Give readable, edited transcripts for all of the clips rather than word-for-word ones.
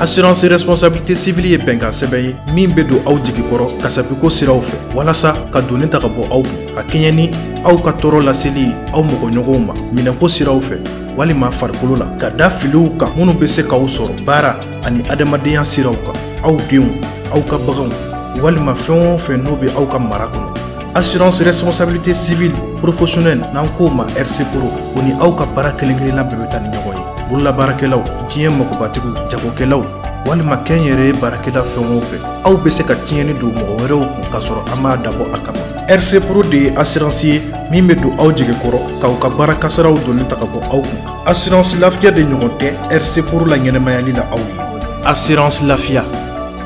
assurance responsabilité civile ye bɛnkan sɛbɛn ye min bɛ don aw jigi kɔrɔ kasabiko siraw fɛ walasa ka donni ta ka bɔ aw kun ka kɛɲɛ ni aw ka tɔɔrɔ laseli aw mɔgɔɲɔgɔnw ma minɛko siraw fɛ walima farikolo la ka da filiw kan minnu bɛ se k'aw sɔrɔ baara ani adamadenya siraw kan aw denw aw ka baganw walima fɛn o fɛn n'o bɛ aw ka mara kɔnɔ. Assurance responsabilité civile professionnelle n'an k'o ma RC Pro o ni aw ka baara kelen-kelenna bɛɛ bɛ taa ni ɲɔgɔn ye. Bololabaarakɛlaw, diɲɛ magobatigiw, jagokɛlaw walima kɛnyɛrɛye baarakɛla fɛn o fɛn aw bɛ se ka tiɲɛni don mɔgɔ wɛrɛw kun k'a sɔrɔ an m'a dabɔ a kama. RC Pro de ye assurance ye min bɛ don aw jigi kɔrɔ k'aw ka baara kasaraw donni ta ka bɔ aw kun. Assurance lafiya de ɲɔgɔn tɛ RC Pro la ɲɛnɛmayali la aw ye. Assurance lafiya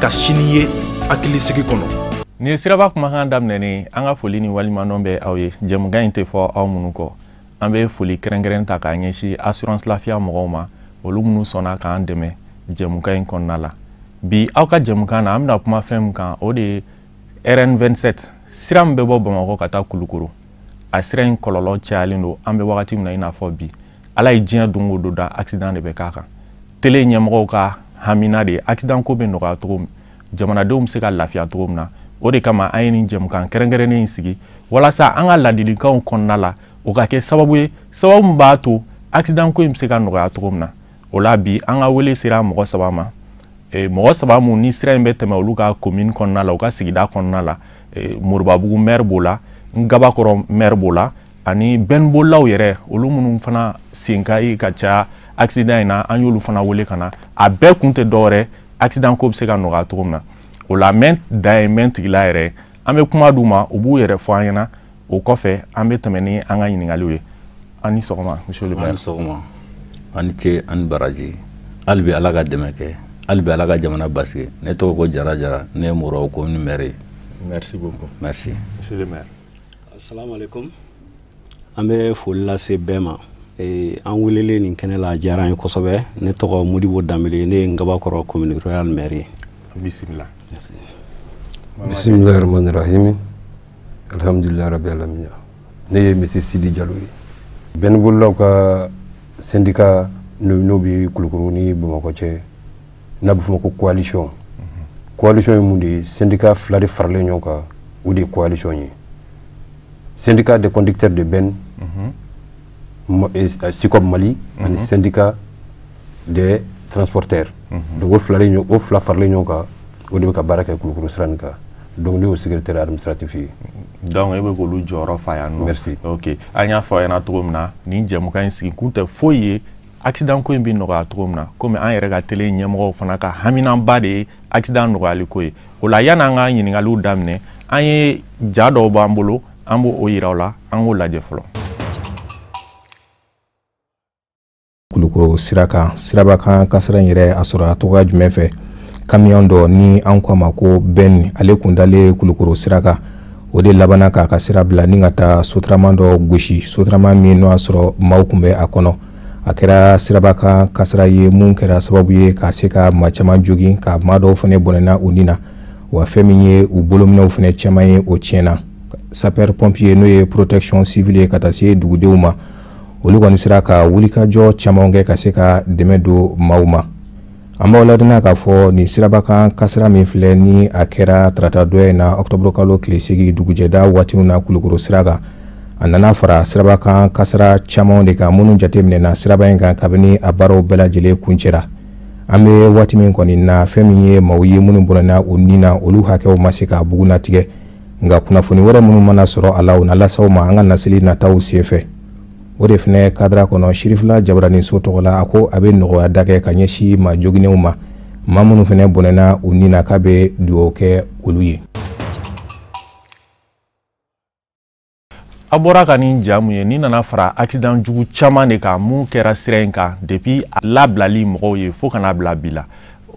ka sini ye hakilisigi kɔnɔ. Ni siraba kumakan daminɛni an ka foli ni walimadɔn bɛ aw ye. Jɛmukan in tɛ fɔ aw minnu kɔ. An bɛ foli kɛrɛnkɛrɛn ta k'a ɲɛsin assurance lafiya mɔgɔw ma olu minnu sɔnna k'an dɛmɛ jɛmukan in kɔnɔna la. Bi aw ka jɛmukan na an bɛna kuma fɛn min kan o de ye RN27 sira min bɛ bɔ Bamakɔ ka taa Kulukoro. A sira in kɔlɔlɔ cayalen don an bɛ wagati min na i n'a fɔ bi. Ala ye diɲɛ don o don da accident de bɛ k'a kan. Télé ɲɛmɔgɔw ka hamina de accident ko bɛ nɔgɔya cogo min jamanadenw bɛ se ka lafiya cogo min na. O de kama an ye nin jɛmukan kɛrɛnkɛrɛnnen in sigi walasa an ka ladilikanw kɔnɔna la o ka kɛ sababu ye sababu min b'a to accident ko in bɛ se ka nɔgɔya cogo min na. O la bi an ka wele sera mɔgɔ saba ma. Mɔgɔ saba mun ni sira in bɛ tɛmɛ olu ka commune kɔnɔna la u ka sigida kɔnɔna la. Moribabugu maire b'o la, Ngabakɔrɔ maire b'o la ani bɛnbolaw yɛrɛ olu minnu fana sen ka ye ka caya accident in na an y'olu fana wele ka na. A bɛɛ kun tɛ dɔwɛrɛ accident ko bɛ se ka nɔgɔya cogo min na. O la mɛn da ye mɛn tigila yɛrɛ an bɛ kuma d'u ma u b'u yɛrɛ fɔ an ɲɛna o kɔfɛ an bɛ tɛmɛ ni an ka ɲininkaliw ye. An ni sɔgɔma monsieur le maire. Ani sɔgɔma ani ce ani baraji hali bi ala ka dɛmɛ kɛ hali bi ala ka jamana basigi ne tɔgɔ ko Jara Jara ne ye Moribabugu commune maire. Merci beaucoup. Merci. Monsieur le maire. Assalamu alaikum. An bɛ foli lase bɛɛ ma. An welelen nin kɛnɛ la diyara an ye kosɛbɛ. Ne tɔgɔ Modibo Danbele ne ye Ngabakɔrɔ commune rurale maire. Bismillah. Bismillahirrahmanirrahim. Alhamdulillah rabbil alamin. Ne ye monsieur Sidi Diallo ye. Bɛnbolaw ka syndicat n'o bɛ Kulukoro ni Bamakɔ cɛ n'a bɛ f'o ma ko coalition. Coalition ye mun de ye syndicat fila de faralen ɲɔgɔn kan o de ye coalition ye. Syndicat des conducteurs de bennes SICOP Mali ani syndicat des transporteurs. Donc o fila faralen ɲɔgɔn kan o de bɛ ka baara kɛ Kulukoro sira nin kan. Donc ne y'o secrétaire administratif ye. Donc e bɛ k'olu jɔyɔrɔ fa yan nɔ. Merci. Ok an y'a fɔ a ɲɛna cogo min na nin jɛmukan in sigi kun tɛ foyi ye accident ko in bɛ nɔgɔya cogo min na komi an yɛrɛ ka télé ɲɛmɔgɔw fana ka haminaba de ye accident nɔgɔyali ko ye. O la yan'an ka ɲininkaliw daminɛ an ye ja dɔw b'an bolo an b'o yira aw la an k'o lajɛ fɔlɔ. Kulukoro sira kan siraba kan kasara in yɛrɛ a sɔrɔ a tɔgɔ jumɛn fɛ camion dɔ ni an ko a ma ko Ben ale kun dalen Kulukoro sira kan o de labana k'a ka sira bila ni ka taa sotraman dɔ gosi sotraman min n'o y'a sɔrɔ maaw kun bɛ a kɔnɔ a kɛra siraba kan kasara ye mun kɛra sababu ye ka se ka maa caman jogin ka maa dɔw fana bɔnɛna u ni na wa fɛn min ye u bolominɛw fana caman ye o tiɲɛna sapeur pompier n'o ye protection civile ye ka taa se dugudenw ma olu kɔni sera ka wulikajɔ caman kɛ ka se ka dɛmɛ don maaw ma. An b'aw ladonna k'a fɔ nin siraba kan kasara min filɛ ni a kɛra tarata dɔ in na octobre kalo tile 8 dugujɛda waatiw na Kulukoro sira kan a nana fara siraba kan kasara caman de kan minnu jateminɛna siraba in kan kabini a baaraw bɛɛ lajɛlen kuncɛra. An bɛ waati min kɔni na fɛn min ye maaw ye minnu bɔnɛna u ni na olu hakɛw ma se ka bugun natigɛ nka kunnafoni wɛrɛ minnu mana sɔrɔ a la u na lasaw ma an ka naseli nataw senfɛ. O de fana kadira kɔnɔ Shirifula Jabarani so tɔgɔ la a ko a bɛ nɔgɔya da kɛ ka ɲɛsin maa joginenw ma maa minnu fana bɔnɛna u ni na k'a bɛ dugawu kɛ olu ye. A bɔra ka nin ja mun ye ni nana fara accident jugu caman de kan mun kɛra sira in kan depuis a labilali mɔgɔw ye fo kana bila bi la.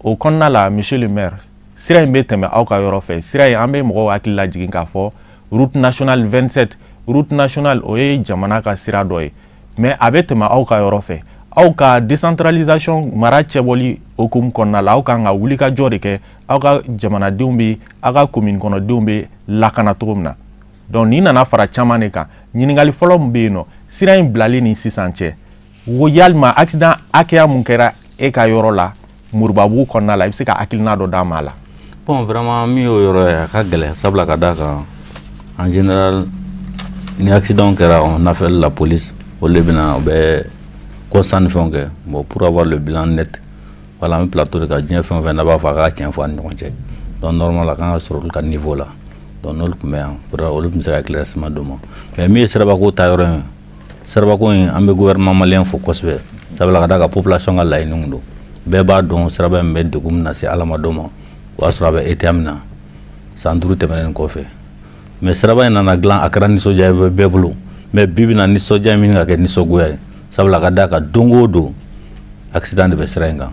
O kɔnɔna la monsieur le maire sira in bɛ tɛmɛ aw ka yɔrɔ fɛ sira in an bɛ mɔgɔw hakili lajigin k'a fɔ route nationale 27 route nationale o ye jamana ka sira dɔ ye mais a bɛ tɛmɛ aw ka yɔrɔ fɛ aw ka décentralisation mara cɛbɔli hokumu kɔnɔna la aw kan ka wulikajɔ de kɛ aw ka jamanadenw bɛ aw ka commune kɔnɔdenw bɛ lakana cogo min na donc ni nana fara caman de kan ɲininkali fɔlɔ min bɛ yen nɔ sira in bilali ni sisan cɛ wo yalima accident hakɛya mun kɛra e ka yɔrɔ la Moribabugu kɔnɔna la i bɛ se ka hakilina dɔ d'a ma a la. Bon vraiment min y'o yɔrɔ ye a ka gɛlɛn sabula ka d'a kan en général ni accident kɛra on appelle la police olu de bɛna u bɛ constat ni fɛnw kɛ bon pour avoir le bilan net voilà an bɛ plateau de kan diɲɛ fɛn o fɛn n'a b'a fɔ a k'a tiɲɛ fɔ a ni ɲɔgɔn cɛ donc normal a kan ka sɔrɔ olu ka niveau la donc n'olu tun bɛ yan pour olu tun bɛ se ka éclaircissement d'o ma mais min ye sirabako ta yɔrɔ in sirabako in an bɛ gouvernement malien fo kosɛbɛ sabula ka d'a kan population ka laɲiniw don bɛɛ b'a dɔn siraba in bɛ degun min na se adamadenw ma o y'a sɔrɔ a bɛ ETA min na san 5 tɛmɛnen kɔfɛ mais siraba in nana dilan a kɛra nisɔndiya ye bɛɛ bolo mais bi bi na nisɔndiya min ka kɛ nisɔngoya ye sabula ka d'a kan don o don accident de bɛ sira in kan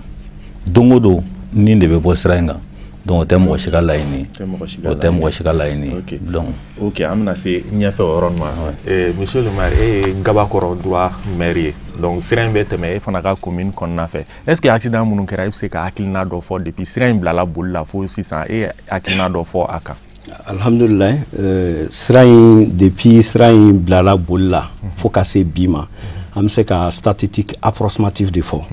don o don nin de bɛ bɔ sira in kan donc o tɛ mɔgɔ si ka laɲini o tɛ mɔgɔ si ka laɲini donc ok an bɛna se ɲɛfɛ o yɔrɔ ma monsieur le maire e ye Gabakɔrɔ droit maire ye donc sira in bɛ tɛmɛ e fana ka commune kɔnɔna fɛ est ce que accident minnu kɛra e bɛ se ka hakilina dɔ fɔ depuis sira in bilala boli la fo sisan e ye hakilina dɔ fɔ a kan. Alhamdulillah sira in depuis sira in bilala boli la fo ka se bi ma an bɛ se ka statistique approximative de fɔ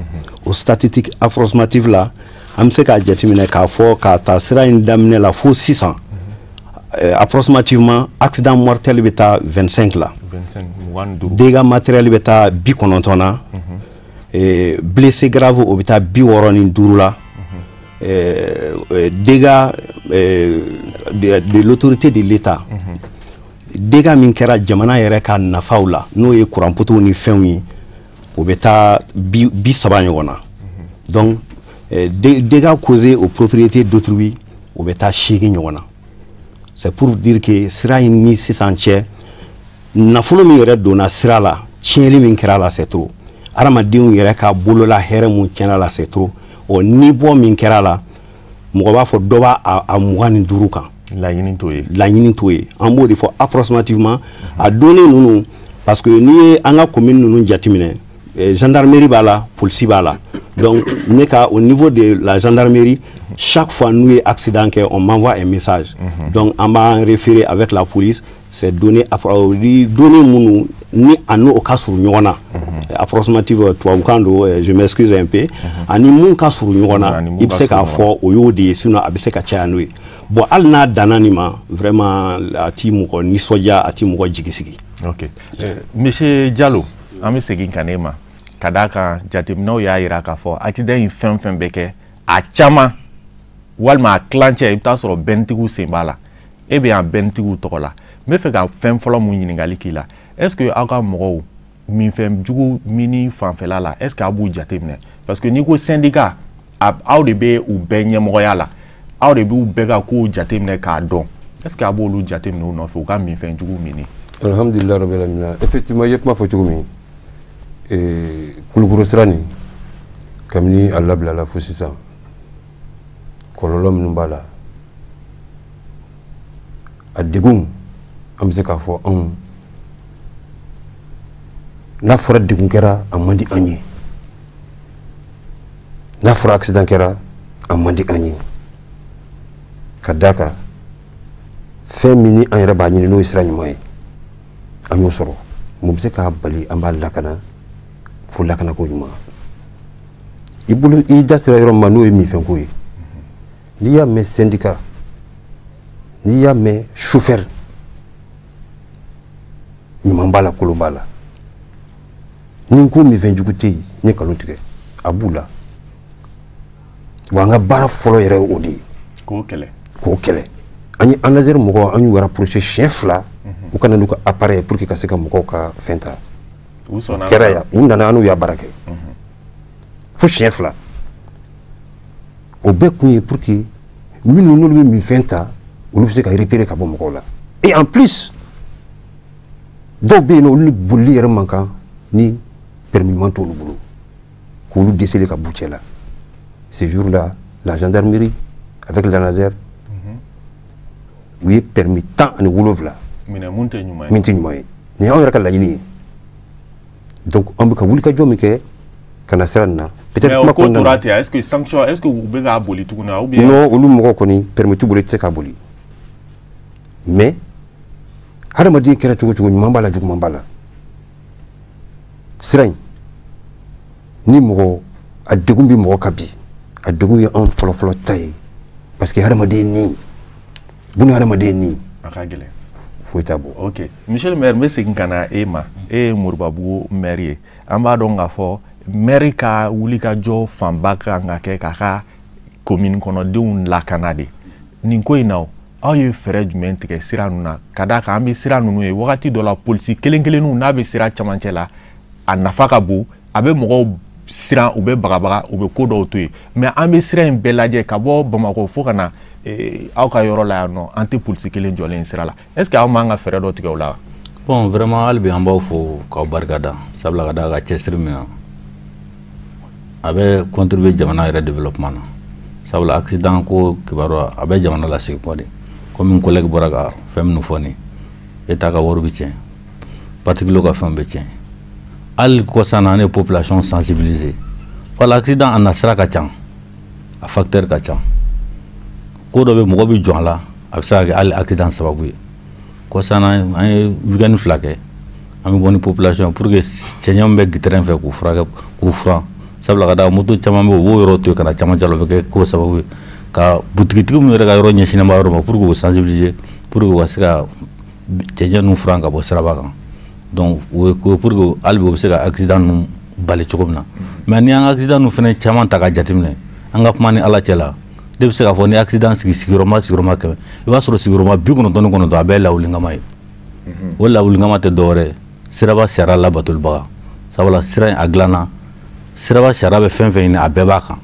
o statistique approximative la an bɛ se ka jateminɛ k'a fɔ k'a ta sira in daminɛ la fo sisan approximativement accident mortel bɛ taa 25 la dégâts matériels bɛ taa 90 na blessé grave o bɛ taa 65 la dégâts de l'autorité de l'État dégâts min kɛra jamana yɛrɛ ka nafaw la n'o ye courant poteau ni fɛnw ye o bɛ taa 30 ɲɔgɔn na donc dégâts causés aux propriétés d'autrui o bɛ taa 8 ɲɔgɔn na c'est pour dire que sira in ni sisan cɛ nafolo min yɛrɛ donna sira la tiɲɛli min kɛra la c'est trop adamadenw yɛrɛ ka bolola hɛrɛ mun tiɲɛna la c'est trop o ni bɔ min kɛra la mɔgɔ b'a fɔ dɔ b'a a 25 kan laɲini t'o ye an b'o de fɔ approximativement a donné ninnu parce que n'i ye an ka commune ninnu jateminɛ gendarmerie b'a la police b'a la donc ne ka au niveau de la gendarmerie chaque fois n'u ye accident kɛ on m'envoie un message donc an b'an référer avec la police c'est donné minnu ni a n'o ka surun ɲɔgɔn na approximative tubabukan don je m'excuse un peu ani mun ka surun ɲɔgɔn na i bɛ se k'a fɔ o y'o de ye sinon a bɛ se ka caya n'o ye bon hali n'a danna nin ma vraiment a ti mɔgɔ nisɔndiya a ti mɔgɔ jigisigi. ok monsieur Diallo an bɛ segin ka ne ma ka d'a kan jateminɛw y'a jira k'a fɔ accident in fɛn fɛn bɛ kɛ a caman walima a tilancɛ i bɛ taa sɔrɔ bɛntigiw sen b'a la e bɛ yan bɛntigiw tɔgɔ la n bɛ fɛ ka fɛn fɔlɔ mun ɲininkali k'i la est ce que aw ka mɔgɔw minfɛn jugu mini fanfɛla la est ce que aw b'u jateminɛ parce que n'i ko syndicat aw de bɛ u bɛɛ ɲɛmɔgɔya la aw de b'u bɛɛ ka kow jateminɛ k'a dɔn est ce que aw b'olu jateminɛ u nɔfɛ u ka minfɛn jugu mini. alhamdulilah rabbil alamin effectivement i ye kuma fɔ cogo min Kulukoro sira nin kabini a labilala fo sisan kɔlɔlɔ minnu b'a la a degun an bɛ se k'a fɔ anw n'a fɔra degun kɛra a man di an ye n'a fɔra accident kɛra a man di an ye ka d'a kan fɛn min ni an yɛrɛ b'a ɲini n'o ye sira ɲuman ye an y'o sɔrɔ mun bɛ se k'a bali an b'a lakana fo lakanako ɲuman i bolo i da sera yɔrɔ min ma n'o ye minfɛnko ye n'i y'a mɛn syndicat n'i y'a mɛn chauffeur ɲuman b'a la kolon b'a la ni n ko minfɛn jugu tɛ yen n ye nkalon tigɛ a b'u la wa an ka baara fɔlɔ yɛrɛ ye o de ye k'o kɛlɛ an ye ANASER mɔgɔw an y'u rapproché siɲɛ 2 u kana n'u ka appareil pour que ka se ka mɔgɔw ka fɛn ta kɛra yan u nana an n'u y'a baara kɛ fo siɲɛ 2 o bɛɛ kun ye pour que minnu n'olu bɛ minfɛn ta olu bɛ se ka repérer ka bɔ mɔgɔw la et en plus dɔw bɛ yen nɔ olu ni bolili yɛrɛ man kan ni permis ɲuman t'olu bolo k'olu déceler ka b'u cɛ la ce jour là la gendarmerie avec l'ANASER u ye permis 17 min tɛ ɲuman ye nin y'anw yɛrɛ ka laɲini ye donc an bɛ ka wulikajɔ min kɛ ka na sira nin na peut-être kuma kɔnɔna na est ce que sanction est ce que u bɛ k'a boli tuguni ou bien non olu mɔgɔw kɔni permis t'u bolo i tɛ se k'a boli mais hadamaden kɛra cogo cogo ɲuman b'a la juguman b'a la sira in ni mɔgɔ a degun bɛ mɔgɔ kan bi a degun ye anw fɔlɔfɔlɔ ta ye parce que hadamaden ni buna hadamaden ni a ka gɛlɛn foyi t'a bɔ. ok monsieur le maire n bɛ segin ka na e ma e ye Moribabugu maire ye an b'a dɔn k'a fɔ maire ka wulikajɔ fanba kan ka kɛ k'a ka commune kɔnɔdenw lakana de nin ko in na aw ye fɛɛrɛ jumɛn tigɛ sira ninnu na ka d'a kan an bɛ sira ninnu ye wagati dɔ la polisi kelen-kelenninw n'a bɛ sira camancɛ la a nafa ka bon a bɛ mɔgɔw siran u bɛ bagabaga u bɛ ko dɔw to yen mais an bɛ sira in bɛɛ lajɛ ka bɔ Bamakɔ fo ka na aw ka yɔrɔ la yan nɔ an tɛ polisi kelen jɔlen sira la est ce que aw m'an ka fɛɛrɛ dɔ tigɛ o la. bon vraiment hali bi an b'aw fo k'aw barikada sabula ka d'a ka cɛsiri min na a bɛ contribuer jamana yɛrɛ développement na sabula accident ko kibaruya a bɛ jamana lasigi kɔ de comme n collègue bɔra ka fɛn minnu fɔ nin état ka wari bɛ tiɲɛ particulier ka fɛnw bɛ tiɲɛ hali kɔsan na an ye population sensibiliser wala accident a nasira ka ca a facteur ka ca ko dɔ bɛ mɔgɔ bɛ jɔn a la a bɛ se ka kɛ hali accident sababu ye kɔsan na an ye weekend 2 kɛ an bɛ bɔ ni population pour que cɛɲɛw bɛ gitɛrɛn fɛ k'u furakɛ k'u furan sabula ka da moto caman bɛ u b'o yɔrɔ to yen ka na camancɛ la o bɛ kɛ ko sababu ye ka butigitigi minnu yɛrɛ ka yɔrɔ ɲɛsinnen b'a yɔrɔ ma pour que k'u sensibiliser pour que u ka se ka cɛɲɛ ninnu furan ka bɔ siraba kan donc o ye pour que hali bi u bɛ se ka accident ninnu bali cogo min na mais ni an ka accident ninnu fana caman ta ka jateminɛ an ka kuma ni Ala cɛ la de bɛ se k'a fɔ ni accident sigi sigiyɔrɔma 100 i b'a sɔrɔ sigiyɔrɔma 99 a bɛɛ ye lawulinkama ye o lawulinkama tɛ dɔwɛrɛ ye siraba sariya labatolibaga sabula sira in a dilanna siraba sariya bɛ fɛn fɛn ɲini a bɛɛ b'a kan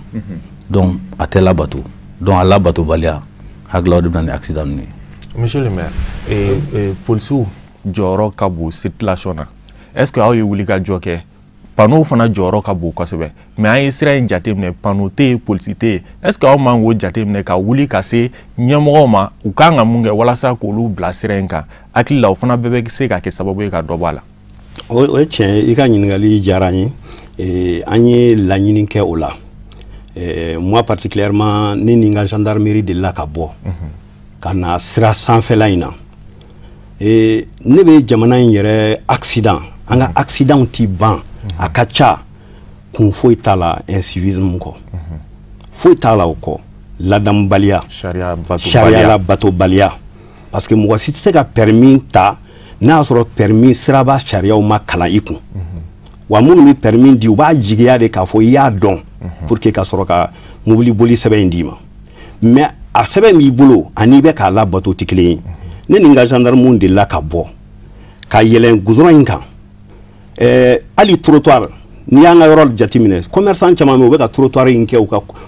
donc a tɛ labato donc a labatobaliya hakilaw de bɛ na ni accident ninnu ye. monsieur le maire polisiw jɔyɔrɔ ka bon circulation na est ce que aw ye wulikajɔ kɛ panneau fana jɔyɔrɔ ka bon kosɛbɛ mais an ye sira in jateminɛ panneau tɛ yen polisi tɛ yen est ce que aw man k'o jateminɛ ka wuli ka se ɲɛmɔgɔw ma u kan ka mun kɛ walasa k'olu bila sira in kan hakili la o fana bɛɛ bɛ se ka kɛ sababu ye ka dɔ bɔ a la. o ye tiɲɛ ye i ka ɲininkali diyara an ye an ye laɲini kɛ o la moi particulièrement ne ni n ka gendarmerie delila ka bɔ ka na sira sanfɛla in na ne bɛ jamana in yɛrɛ accident an ka accident ti ban a ka ca kun foyi t'a la incivisme kɔ foyi t'a la o kɔ ladamubaliya sariya labatobaliya parce que mɔgɔ si tɛ se ka permis ta n'a y'a sɔrɔ permis siraba sariyaw ma kalan i kun wa minnu bɛ permis di u b'a jigiya de k'a fɔ i y'a dɔn pour que ka sɔrɔ ka mobili boli sɛbɛn in d'i ma mais a sɛbɛn b'i bolo ani bɛ k'a labato tɛ kelen ye ne ni n ka gendarmew delila ka bɔ ka yɛlɛn goudron in kan hali trottoir n'i y'an ka yɔrɔ jateminɛ commerçant caman bɛ u bɛ ka trottoir in kɛ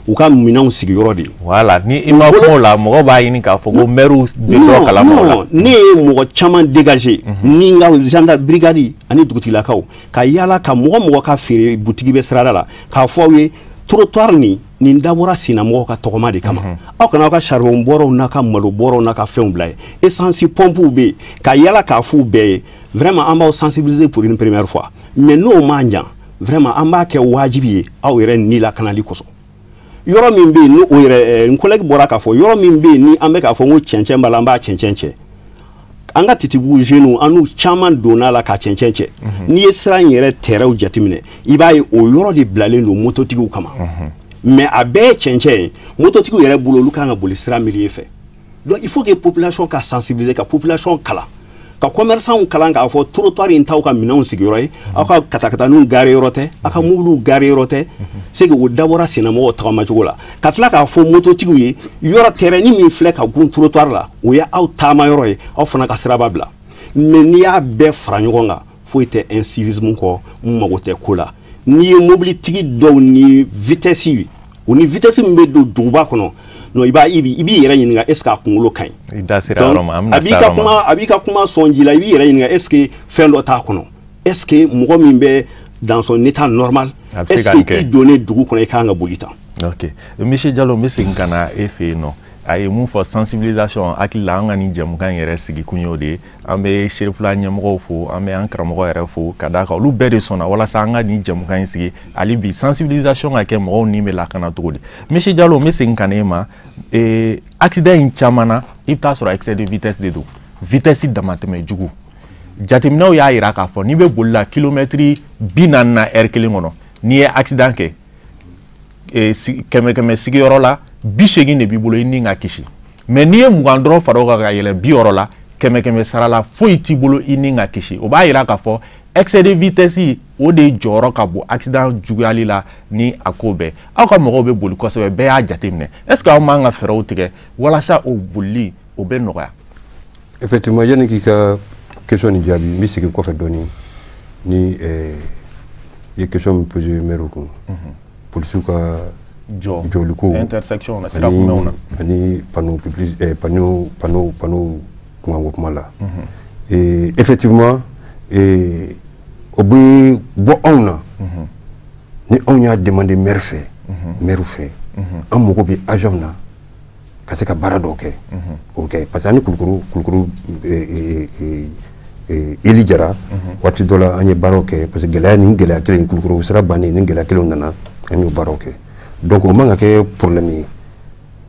u ka minɛnw sigi yɔrɔ de ye. voilà ni i ma kuma o la mɔgɔw b'a ɲini k'a fɔ ko maires bɛ dɔ kalama o la. non ne ye mɔgɔ caman dégager ni n ka gendarme brigade ani dugutigilakaw ka yaala ka mɔgɔ ka feere butigi bɛ sirada la k'a fɔ aw ye trottoir nin dabɔra sinnamɔgɔw ka tɔgɔma de kama aw kana aw ka charbon bɔrɔw n'a ka malo bɔrɔw n'a ka fɛnw bila ye essence pompew bɛ yen ka yaala k'a f'u bɛɛ ye vraiment an b'aw sensibiliser pour une première fois mais n'o man ɲa vraiment an b'a kɛ wajibi ye aw yɛrɛ ni lakanali kosɔn yɔrɔ min bɛ yen ni o yɛrɛ n collègue bɔra k'a fɔ yɔrɔ min bɛ yen ni an bɛ k'a fɔ ko cɛncɛn b'a la an b'a cɛncɛn cɛ an ka titibugu jeunes an n'u caman donna la ka cɛncɛn cɛ n'i ye sira in yɛrɛ terrainw jateminɛ i b'a ye o yɔrɔ de bilalen don mototigiw kama mais a bɛɛ ye cɛncɛn ye mototigiw yɛrɛ bolo olu kan ka boli sira milieu fɛ donc il faut que population ka sensibiliser ka population kalan ka commerçants kalan k'a fɔ trottoir in t'aw ka minɛnw sigiyɔrɔ ye aw ka katakataninw gare yɔrɔ tɛ aw ka mobiliw gare yɔrɔ tɛ c'est que o dabɔra sinnamɔgɔw tagamacogo la ka tila k'a fɔ mototigiw ye yɔrɔ terrain min filɛ ka gun trottoir la o ye aw taama yɔrɔ ye aw fana ka siraba bila mais n'i y'a bɛɛ fara ɲɔgɔn kan foyi tɛ incivisme kɔ n mago tɛ ko la n'i ye mobilitigi dɔw ni vitesse o ni vitesse min bɛ don duguba kɔnɔ non i b'i yɛrɛ ɲininka est ce que a kunkolo ka ɲi i da sera yɔrɔ ma an bɛna se yɔrɔ ma a b'i ka kuma sɔn ji la i b'i yɛrɛ ɲininka est ce que fɛn dɔ t'a kɔnɔ est ce que mɔgɔ min bɛ dans son état normal est ce que i donnen dugu kɔnɔ i kan ka boli tan. ok monsieur Diallo n bɛ segin ka na e fɛ yen nɔ a ye mun fɔ sensibilisation hakili la an ka nin jɛmukan yɛrɛ sigi kun y'o de ye an bɛ serifula ɲɛmɔgɔw fo an bɛ an karamɔgɔ yɛrɛ fo ka d'a kan olu bɛɛ de sɔnna walasa an ka nin jɛmukan in sigi hali bi sensibilisation ka kɛ mɔgɔw ni bɛ lakana cogo di monsieur Diallo n bɛ segin ka na e ma accident in caman na i bɛ taa sɔrɔ excès de vitesse de don vitesse damatɛmɛ jugu jateminɛw y'a jira k'a fɔ n'i bɛ boli la kilomɛtiri 40 na heure kelen kɔnɔ n'i ye accident kɛ kɛmɛ sigiyɔrɔ la 80 de b'i bolo i ni ka kisi mais n'i ye 20 dɔrɔn fara o kan ka yɛlɛ 60 la kɛmɛ sara la foyi t'i bolo i ni ka kisi o b'a yira k'a fɔ excès de vitesse o de jɔyɔrɔ ka bon accident juguyali la ni a ko bɛɛ aw ka mɔgɔw bɛ boli kosɛbɛ bɛɛ y'a jateminɛ est ce que aw man ka fɛɛrɛw tigɛ walasa o bolili o bɛ nɔgɔya. Effectivement yanni k'i ka question nin jaabi n bɛ segin kɔfɛ dɔɔni ni ye question min posé maire kun policiw ka jɔliko intersection na sira kunbɛnw na ani panneau kunkanko kuma la effectivement o bɛ bɔ anw na ni anw y'a demandé maire fɛ maire fɛ an mago bɛ agent na ka se ka baara dɔ kɛ o kɛ parce que ani kulukoro Eli Jara waati dɔ la an ye baaraw kɛ parce que gɛlɛya ni gɛlɛya kelen kulukoro sira bannen ni gɛlɛya kelenw nana an y'o baaraw kɛ donc o man ka kɛ problème ye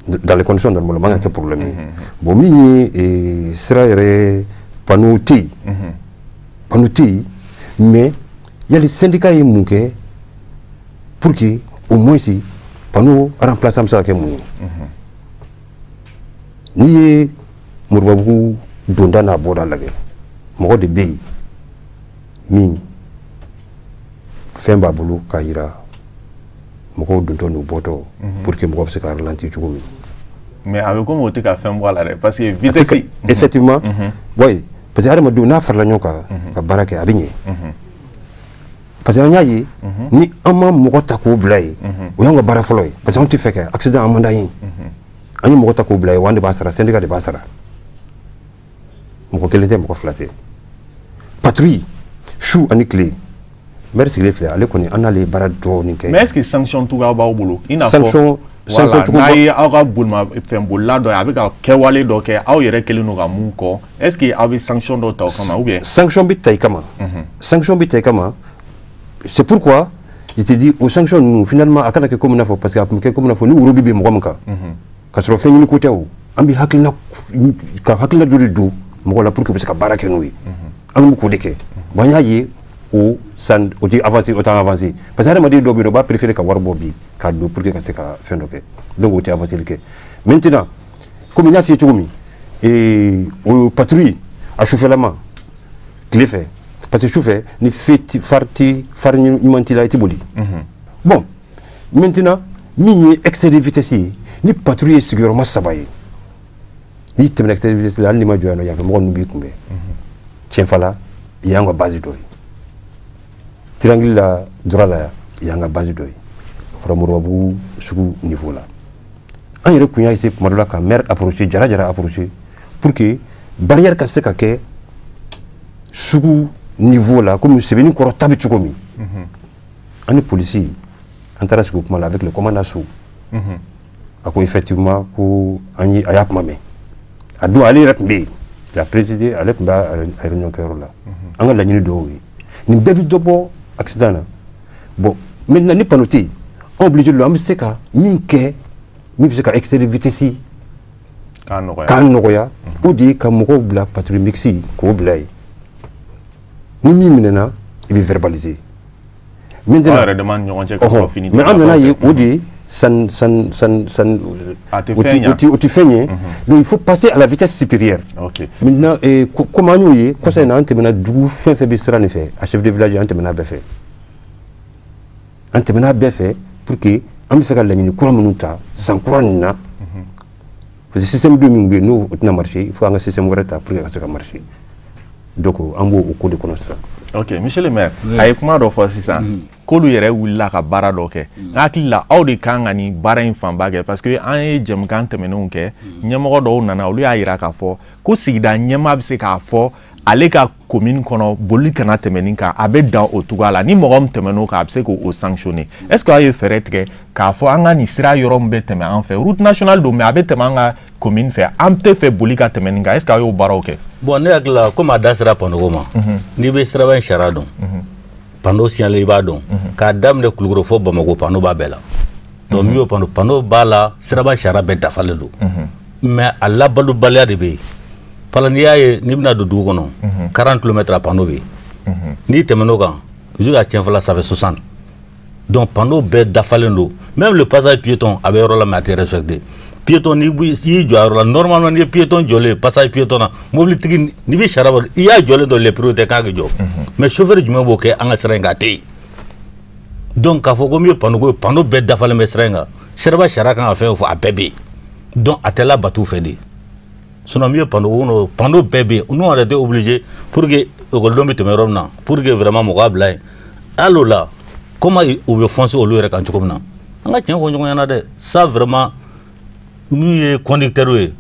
dans les conditions normales o man ka kɛ problème ye bon min ye sira yɛrɛ panneau tɛ yen mais yali syndicat ye mun kɛ pour que au moins si panneau remplaçant bɛ se ka kɛ mun ye n'i ye Moribabugu donda n'a bɔda lajɛ mɔgɔ de bɛ yen min fɛn b'a bolo k'a jira mɔgɔw dontɔ n'u bɔtɔ pour que mɔgɔ bɛ se ka ralentir cogo min. mais a bɛ komi o tɛ ka fɛn bɔ a la dɛ parce que vitesse. effectivement oui parce que hadamadenw n'a farala ɲɔgɔn kan ka baara kɛ a bɛ ɲɛ parce que an y'a ye ni an ma mɔgɔ ta k'o bila yen o y'an ka baara fɔlɔ ye parce que an tɛ fɛ kɛ accident an man d'an ye an ye mɔgɔ ta k'o bila yen wa an de b'a sara syndicat de b'a sara mɔgɔ kelen tɛ mɔgɔ fila tɛ patrouille su ani tile maire sigilen filɛ ale kɔni an n'ale baara dɔɔnin kɛ. mais est ce que sanction tuga b'aw bolo i n'a fɔ voilà n'a ye aw ka fɛn bolila dɔ ye a bɛ ka kɛwale dɔ kɛ aw yɛrɛ kelen don ka mun kɔ est ce que aw bɛ sanction dɔ ta o kama ou bien. sanction bɛ ta i kama sanction bɛ ta i kama c'est pourquoi je te dis o sanction ninnu finalement a kana kɛ komi n'a fɔ parce que a tun bɛ kɛ komi n'a fɔ ni woro bɛ bin mɔgɔ min kan ka sɔrɔ fɛn ɲini ko tɛ o an bɛ ka hakilina dɔ de don mɔgɔ la pour que u bɛ se ka baara kɛ n'o ye an bɛ k'o de kɛ bon an y'a ye o tɛ avancé o t'an avancé parce que hadamaden dɔw bɛ yen o b'a préféré ka wari bɔ bi k'a don pour que ka se ka fɛn dɔ kɛ donc o tɛ avancé kɛ maintenant comme n y'a f'i ye cogo min o patrouille a sufɛlama tile fɛ parce que sufɛ ni fari ɲuman t'i la i tɛ boli bon maintenant min ye excès de vitesse ye ni patrouille ye sigiyɔrɔma 3 ye n'i tɛmɛna excès de vitesse la hali n'i ma jɔ yan nɔ yanfɛ mɔgɔ ninnu b'i kunbɛn Tienfala y'an ka base dɔ ye Tirangili la Dura la y'an ka base dɔ ye fɔra Moribabugu sugu niveau la an yɛrɛ kun y'a essayer kuma dɔ la ka maire approcher Jara approcher pour que barrière ka se ka kɛ sugu niveau la comme Sɛbɛnni kɔrɔ ta bɛ cogo min an ni polisi an taara sigi o kuma la avec le commandant Sow a ko effectivement ko a y'a kuma mɛn a don ale yɛrɛ tun bɛ yen la présidé ale tun b'a réunion kɛyɔrɔ la an ka laɲini dɔw ye nin bɛɛ bɛ dɔ bɔ accident na bon maintenant ni panneau tɛ yen an obligé don an bɛ se ka min kɛ min bɛ se ka excès de vitesse k'a nɔgɔya o de ye ka mɔgɔw bila patrouille mixte k'o bila yen ni min minɛna i bɛ verbaliser maintenant mais an nana ye o de ye o tɛ fɛn ye donc il faut passer à la vitesse supérieure maintenant comme an y'o ye kɔsa in na an tɛmɛna dugu fɛn fɛn bɛ sira nin fɛ a chef de village an tɛmɛna bɛɛ fɛ pour que an bɛ fɛ ka laɲini kura minnu ta san kura nin na parce que système dɔ min bɛ yen n'o tɛna marcher il faut an ka système wɛrɛ ta pour que a ka se ka marcher donc an b'o ko de kɔnɔ sisan. ok monsieur le maire a ye kuma dɔ fɔ sisan k'olu yɛrɛ wulila ka baara dɔ kɛ n hakili la aw de kan ka nin baara in fanba kɛ parce que an ye jɛmukan tɛmɛnenw kɛ ɲɛmɔgɔ dɔw nana olu y'a yira k'a fɔ ko sigida ɲɛmaa bɛ se k'a fɔ ale ka commune kɔnɔ boli kana tɛmɛ nin kan a bɛ dan o cogoya la ni mɔgɔ min tɛmɛn'o kan a bɛ se k'o sanctionner est ce que aw ye fɛɛrɛ tigɛ k'a fɔ an ka nin sira yɔrɔ min bɛ tɛmɛ an fɛ route nationale don mais a bɛ tɛmɛ an ka commune fɛ an tɛ fɛ boli ka tɛmɛ nin kan est ce que aw y'o baaraw kɛ. bon ne hakili la komi a da sera panneau ma n'i bɛ siraba in sariya dɔn panneau signalé i b'a dɔn k'a daminɛ Kulukoro fɔ Bamakɔ panneau b'a bɛɛ la donc n'i y'o panneau b'a la siraba sariya bɛɛ dafalen don mais a labalobaliya de bɛ yen parce que n'i y'a ye n'i bɛna don dugu kɔnɔ 40 km a panneau bɛ yen n'i tɛmɛn'o kan jusqu'à Tienfala ça fait 60 Donc panneau bɛɛ dafalen don. Même le passage piéton a bɛ yɔrɔ la mais a tɛ respecté. Piéton ni y'i jɔ yɔrɔ la normalement ni ye piéton jɔlen passage piéton na mobilitigi ni bɛ sariya bɔ i y'a jɔlen dɔ les priorités kan ka jɔ. Mais chauffeur jumɛn b'o kɛ an ka sira in kan a tɛ yen. Donc k'a fɔ ko min ye panneau bɛɛ dafalen bɛ sira in kan sariya kan ka fɛn o fɔ a bɛɛ bɛ yen. Donc a tɛ labato fɛ de. Sinon min ye panneau bɛɛ bɛ yen nous on a été obligé pour que école bɛ tɛmɛ yɔrɔ min na pour que vraiment mɔgɔ bila yen hali o la comment u bɛ foncer olu yɛrɛ kan cogo min na an ka tiɲɛ fɔ ɲɔgɔn ɲɛna dɛ ça vraiment min ye conducteur ye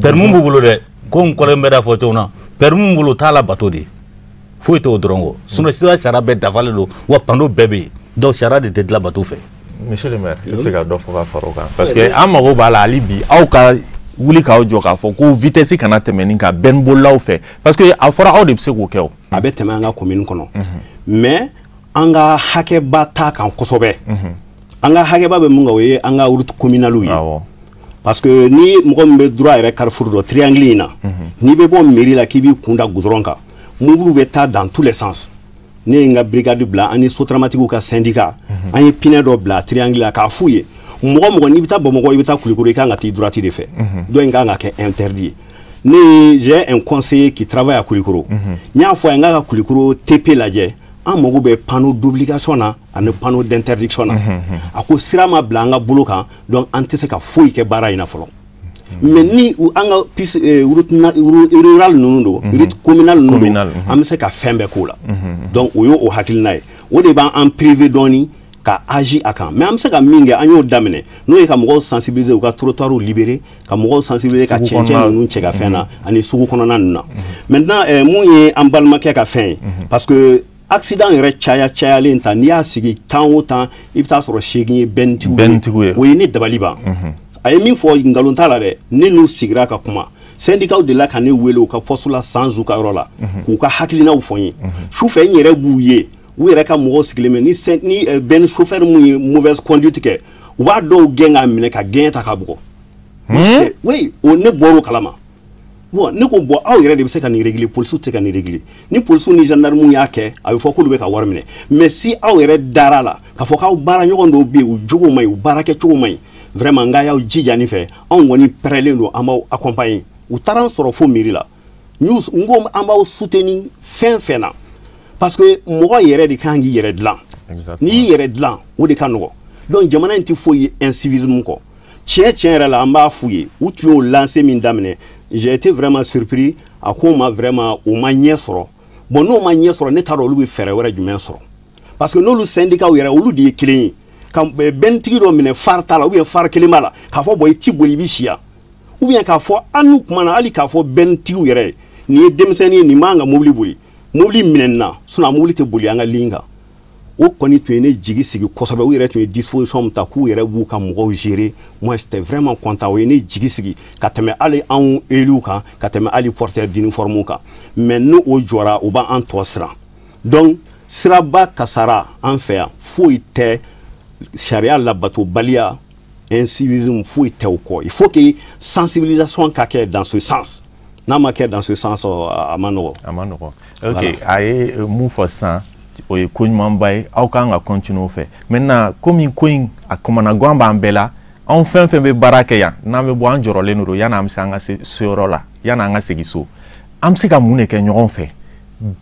permis b'u bolo dɛ ko n kɔrɔ bɛ da fɔ cogo min na permis b'u bolo t'a la bato de foyi t'o dɔrɔn kɔ sinon sariya bɛɛ dafalen don wa panneau bɛɛ bɛ yen donc sariya de tɛ dilan bato fɛ. Monsieur le maire i bɛ se ka dɔ fɔ ka fara o kan parce que an mago b'a la hali bi aw ka wuli k'aw jɔ k'a fɔ ko vitesse kana tɛmɛ nin kan bɛn bolilaw fɛ parce que a fɔra aw de bɛ se k'o kɛ o. A bɛ tɛmɛ an ka commune kɔnɔ mais an ka hakɛba t'a kan kosɛbɛ an ka hakɛba bɛ mun kan o ye an ka route communale ye parce que ni mɔgɔ min bɛ droit yɛrɛ carrefour dɔ triangle in na n'i bɛ bɔ mairie la k'i b'i kun da goudron kan mobile bɛ taa dans tous les sens ne ye n ka brigade bila ani sotramatigiw ka syndicat an ye pinɛ dɔ bila triangle la k'a f'u ye mɔgɔ n'i bɛ taa Bamakɔ i bɛ taa Kulikoro i kan ka taa droite de fɛ donc in kan ka kɛ interdit ne j'ai un conseiller qui travaille à Kulikoro n y'a fɔ a ye n ka Kulikoro TP lajɛ an mago bɛ panneau d'obligation na ani panneau d'interdiction na a ko sira ma bila an ka bolo kan donc an tɛ se ka foyi kɛ baara in na fɔlɔ mais ni an ka piste route rurale ninnu don route communale ninnu don an bɛ se ka fɛn bɛɛ k'o la donc o ye o hakilina ye o de b'an privé dɔɔni ka agi a kan mais an bɛ se ka min kɛ an y'o daminɛ n'o ye ka mɔgɔw sensibiliser u ka trottoirs libérer ka mɔgɔw sensibiliser ka cɛncɛn ninnu cɛ ka fɛn na ani sugu kɔnɔna ninnu na maintenant mun ye an balimakɛ ka fɛn ye parce que accident yɛrɛ cayalen ta n'i y'a sigi temps o temps i bɛ taa sɔrɔ 8 ye bɛntigiw ye o ye ne dabali ban a ye min fɔ nkalon t'a la dɛ ne n'u sigira ka kuma syndicat de la ka ne wele u ka poste la sans u ka yɔrɔ la k'u ka hakilinaw fɔ n ye sufɛ n yɛrɛ b'u ye u yɛrɛ ka mɔgɔw sigilen bɛ ni bɛn chauffeur mun ye mauvaise conduite kɛ u b'a dɔw gɛn k'a minɛ ka gɛn ta ka bugɔ oui o ne bɔr'o kalama bon ne ko bɔ aw yɛrɛ de bɛ se ka nin régler policiw tɛ se ka nin régler ni policiw ni gendarmew y'a kɛ a bɛ fɔ k'olu bɛ ka wari minɛ mais si aw yɛrɛ dar'a la k'a fɔ k'aw baara ɲɔgɔn dɔw bɛ yen u jogo man ɲi u baara kɛcogo man ɲi vraiment n ka y'aw jija nin fɛ anw kɔni pɛrɛnlen don an b'aw accompagner u taara an sɔrɔ fo mairie la n ko an b'aw soutenir fɛn fɛn na parce que mɔgɔ yɛrɛ de kan k'i yɛrɛ dilan n'i y'i yɛrɛ dilan o de ka nɔgɔ donc jamana in tɛ foyi ye incivisme kɔ tiɲɛ yɛrɛ la an b'a f'u ye u tun y'o lancer min daminɛ j'ai été vraiment surpris a ko ma vraiment o ma ɲɛ sɔrɔ bon n'o ma ɲɛ sɔrɔ ne t'a dɔn olu bɛ fɛɛrɛ wɛrɛ jumɛn sɔrɔ parce que n'olu syndicats yɛrɛ olu de ye kelen ye ka bɛntigi dɔ minɛ phare t'a la ou bien phare kelen b'a la k'a fɔ bon i ti boli i bɛ si yan ou bien k'a fɔ an n'u kumana hali k'a fɔ bɛntigiw yɛrɛ nin ye denmisɛnnin ye nin man ka mobili boli mobili minɛnna sinon a mobili tɛ boli an ka ligne kan o kɔni tun ye ne jigi sigi kosɛbɛ u yɛrɛ tun ye disposition min ta k'u yɛrɛ b'u ka mɔgɔw gérer moi j'étais vraiment content o ye ne jigi sigi ka tɛmɛ hali anw élu kan ka tɛmɛ hali porteur d'uniforme kan mais n'o jɔra o b'an tɔ siran donc siraba kasara an fɛ yan foyi tɛ sariya labatobaliya incivisme foyi tɛ o kɔ il faut que sensibilisation ka kɛ dans ce sens n'a ma kɛ dans ce sens a ma nɔgɔ ok a ye mun fɔ sisan o ye ko ɲumanba ye aw kan ka continuer o fɛ maintenant komi ko in a kumana gan b'an bɛɛ la anw fɛn fɛn bɛ baara kɛ yan n'an bɛ bɔ an jɔrɔlen don yanni an bɛ se an ka se yɔrɔ la yanni an ka segin so an bɛ se ka mun de kɛ ɲɔgɔn fɛ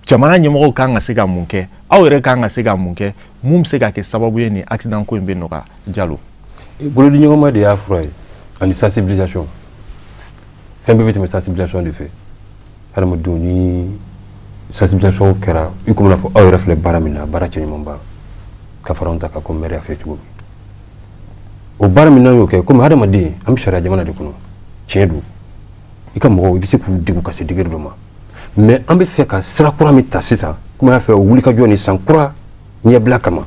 jamana ɲɛmɔgɔw kan ka se ka mun kɛ aw yɛrɛ kan ka se ka mun kɛ mun bɛ se ka kɛ sababu ye nin accident ko in bɛ nɔgɔya Jalo. Bolodi ɲɔgɔnma de y'a fura ye ani sensibilisation fɛn bɛɛ bɛ tɛmɛ sensibilisation de fɛ hadamadenw ni sensibilisation kɛra i komi n'a fɔ aw yɛrɛ filɛ baara min na baara cɛɲumanba ka fara anw ta kan comme maire y'a fɛ cogo min o baara min n'an y'o kɛ komi hadamaden an bɛ sariya jamana de kɔnɔ tiɲɛ don i ka mɔgɔw i bɛ se k'u degu ka se degré dɔ ma mais an bɛ fɛ ka sira kura min ta sisan komi an y'a fɛ o wulikajɔ ni san kura ɲɛbila kama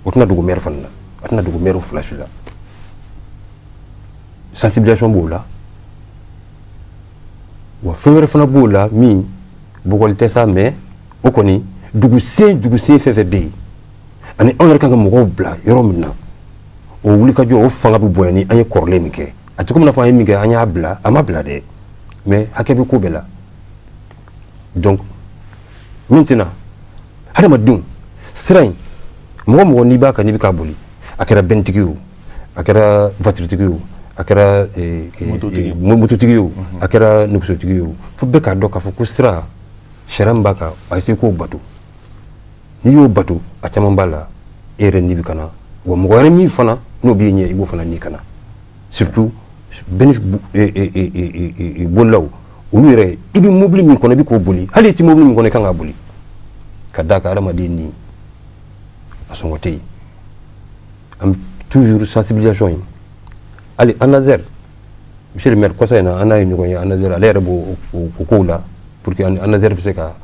o tɛna dogo maire fana na a tɛna dogo maire fila la sensibilisation b'o la wa fɛn wɛrɛ fana b'o la min bɔgɔli tɛ sa mais o kɔni dugusen fɛn fɛn bɛ yen ani anw yɛrɛ kan ka mɔgɔw bila yɔrɔ min na o wulikajɔ o fanga bɛ bonya ni an ye kɔrɔlen min kɛ a tɛ komi n'a fɔ an ye min kɛ an y'a bila a ma bila dɛ mais hakɛ bɛ ko bɛɛ la donc maintenant hadamadenw sira in mɔgɔ n'i b'a kan n'i bɛ k'a boli a kɛra bɛntigi o a kɛra voiture-tigi o a kɛra mototigi o a kɛra nɛgɛsotigi o fo bɛɛ k'a dɔn k'a fɔ ko sira sariya min b'a kan a essayer k'o bato n'i y'o bato a caman b'a la e yɛrɛ n'i bɛ ka na wa mɔgɔ wɛrɛ min fana n'o b'i ɲɛ i b'o fana n'i ka na surtout bolilaw olu yɛrɛ i bɛ mobili min kɔnɔ i bɛ k'o boli hali i tɛ mobili min kɔnɔ i kan k'a boli ka d'a kan adamaden ni a sɔngɔ tɛ yen an toujours sensibilisation ye hali ANASER monsieur le maire kɔsa in na an n'a ye ɲɔgɔn ye ANASER ale yɛrɛ b'o kow la pour que ANASER bɛ se ka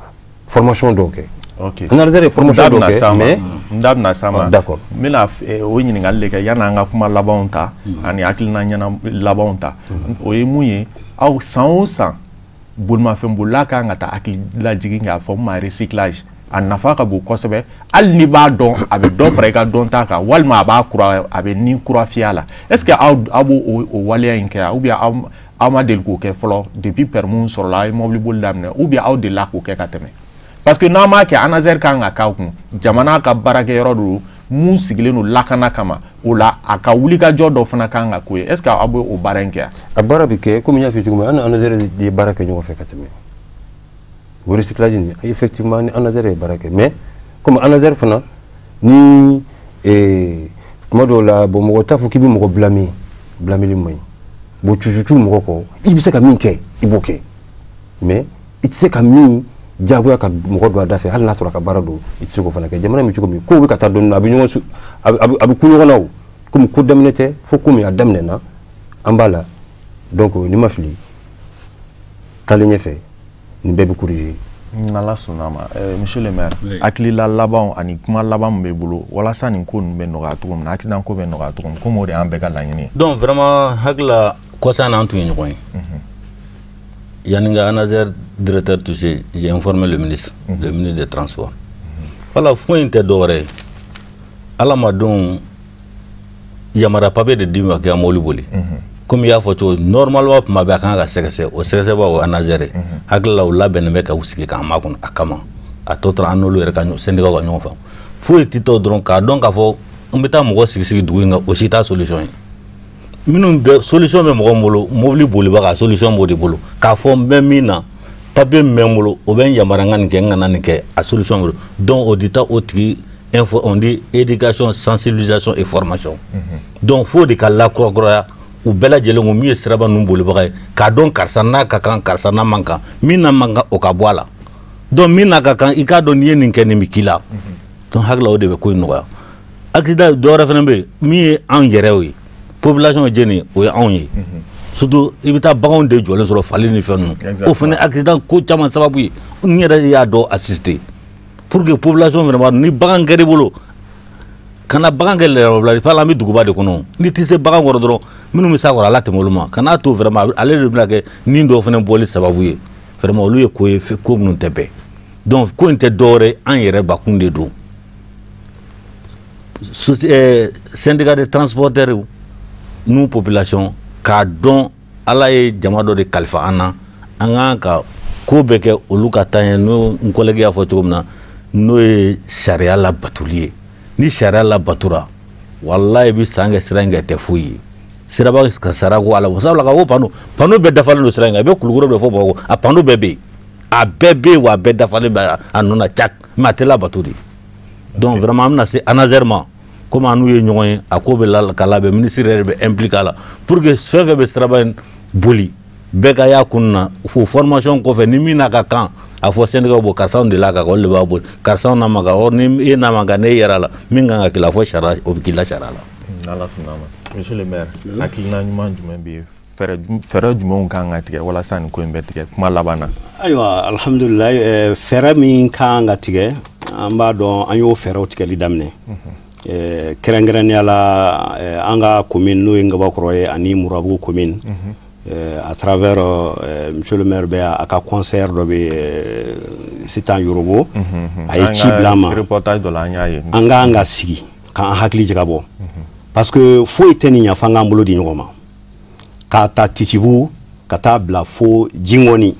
formation dɔw kɛ. Ok. ANASER ye formation dɔw kɛ mais n da bɛna s'a ma. D'accord. n bɛna o ɲininkali de kɛ yanni an ka kuma labanw ta ani hakilina ɲɛna labanw ta o ye mun ye aw san o san bolimafɛnbolila kan ka taa hakili lajigin kɛ a fɔ min ma recyclage a nafa ka bon kosɛbɛ hali ni b'a dɔn a bɛ dɔ fara i ka dɔnta kan walima a b'a kura a bɛ ni kura fiyɛ a la est ce que aw b'o o waleya in kɛ ou bien aw ma deli k'o kɛ fɔlɔ depuis permis sɔrɔla a ye mobili boli daminɛ ou bien aw delila k'o kɛ ka tɛmɛ parce que n'an m'a kɛ ANASER kan ka k'a kun jamana ka baarakɛyɔrɔ don mun sigilen don lakana kama o la a ka wulikajɔ dɔ fana kan ka k'o ye est ce que aw bɛ o baara in kɛ a baara bɛ kɛ komi n y'a f'i ye cogo min an ni ANASER ye baara kɛ ɲɔgɔn fɛ ka tɛmɛ o recyclage ni effectivement ni ANASER ye baara kɛ mais comme ANASER fana ni tuma dɔw la bon mɔgɔ t'a fɔ k'i bɛ mɔgɔ blâmer blâmeli man ɲi bon cucu mɔgɔ kɔ i bɛ se ka min kɛ i b'o kɛ mais i tɛ se ka min jagoya ka mɔgɔ don a da fɛ hali n'a sɔrɔ a ka baara don i tɛ se k'o fana kɛ jamana in bɛ cogo min kow bɛ ka taa dɔɔnin a bɛ ɲɔgɔn a bɛ ku ɲɔgɔn na o komi ko daminɛ tɛ fo ko min a daminɛna an b'a la donc ni ma fili taalen ɲɛfɛ nin bɛɛ bɛ corriger. n'Ala sɔnna ma monsieur le maire hakilila labanw ani kuma laban min bɛ bolo walasa nin ko ninnu bɛ nɔgɔya cogo min na accident ko bɛ nɔgɔya cogo min komi o de y'an bɛɛ ka laɲini ye. donc vraiment hakilila kɔsa n'an tun ye ɲɔgɔn ye. Yani ka ANASER directeur touché, j'ai informé le ministre des Transports. Voilà, fond in tɛ dɔwɛrɛ ye ala ma dɔn yamara papier de d'i ma k'i ka mobili boli comme i y'a fɔ cogo normalement tuma bɛɛ a kan ka sɛgɛsɛ o sɛgɛsɛ b'a o ANASER ye hakili la o labɛnnen bɛ ka u sigi k'an makɔnɔ a kama a tɔ tora an n'olu yɛrɛ ka syndicat ka ɲɔgɔn faamu foyi tɛ tɔ dɔrɔn k'a dɔn k'a fɔ n bɛ taa mɔgɔ sigi dugu in kan o si t'a solution ye minnu bɛ solution bɛ mɔgɔ min bolo mobili bolibaga solution b'o de bolo k'a fɔ n bɛ min na papier min bɛ n bolo o bɛ n yamaruya n ka nin kɛ n kana nin kɛ a solution bolo donc o di taa o tigi info on dit éducation sensibilisation et formation donc fo de ka lakurakuraya u bɛɛ lajɛlen ko min ye siraba ninnu bolibaga ye k'a dɔn karisa n'a ka kan karisa n'a man kan min n'a man kan o ka bɔ a la donc min n'a ka kan i k'a dɔn n'i ye nin kɛ nin bɛ k'i la donc hakili o de bɛ ko in nɔgɔya accident dɔwɛrɛ fana bɛ yen min ye anw yɛrɛ ye population ye jeni o ye anw ye surtout i bɛ taa baganw de jɔlen sɔrɔ fali ni fɛn ninnu o fana accident ko caman sababu ye n yɛrɛ y'a dɔn assister pour que population fana b'a dɔn ni bagan kɛr'i bolo kana bagan kɛ lɛrɛbila f'a la an bɛ duguba de kɔnɔ n'i tɛ se bagan kɔrɔ dɔrɔn minnu bɛ s'a kɔrɔ ala tɛmɛ olu ma kan'a to vraiment ale de bɛna kɛ nin dɔw fana bɔli sababu ye vraiment olu ye ko ye ko minnu tɛ bɛn donc ko in tɛ dɔwɛrɛ ye an yɛrɛ bakun de don syndicat de transporteurs nous population k'a dɔn ala ye jama dɔ de kalifa an na an kan ka ko bɛɛ kɛ olu ka taa ɲɛ n'o n collègue y'a fɔ cogo min na n'o ye sariya labatuli ye ni sariya labatura walayi i bɛ san kɛ sira in kɛ tɛ foyi ye siraba ka sara ko ala sabula ka ko pano bɛɛ dafalen don sira in kan i bɛ kulukoro bɛ fɔ bamakɔ a pano bɛɛ bɛ yen a bɛɛ bɛ yen wa a bɛɛ dafalen bɛ a nɔ na cak mais a tɛ labato de donc vraiment an bɛna se ANASER ma comme an n'u ye ɲɔgɔn ye a ko bɛ ka labɛn ministre yɛrɛ bɛ impliqué a la pour que fɛn fɛn bɛ siraba in boli bɛɛ ka y'a kun na fo formation kɔfɛ ni min n'a ka kan a fɔ syndicat bɔ karisaw de la ka olu de b'a boli karisaw n'a ma kan or ni e n'a ma kan ne yɛrɛ la min kan ka k'i la fɔ sariya o bɛ k'i la sariya la. n'Ala sɔnna ma monsieur le maire hakilina ɲuman jumɛn bɛ yen fɛɛrɛ jumɛnw kan ka tigɛ walasa nin ko in bɛ tigɛ kuma laban na. ayiwa alhamdulilayi fɛɛrɛ min kan ka tigɛ an b'a dɔn an y'o fɛɛrɛw tigɛli daminɛ kɛrɛnkɛrɛnnenya la an ka commune n'o ye Ngabakɔrɔ ye ani Murabugu commune à travers monsieur le maire bɛ a ka concert dɔ bɛ Sitan Yorobo a ye ci bila an ma reportage dɔ la an y'a ye an k'an ka sigi k'an hakili jagabɔ parce que foyi tɛ nin ɲɛ f'an k'an bolo di ɲɔgɔn ma k'a ta Tisibu ka taa bila fo Jingɔni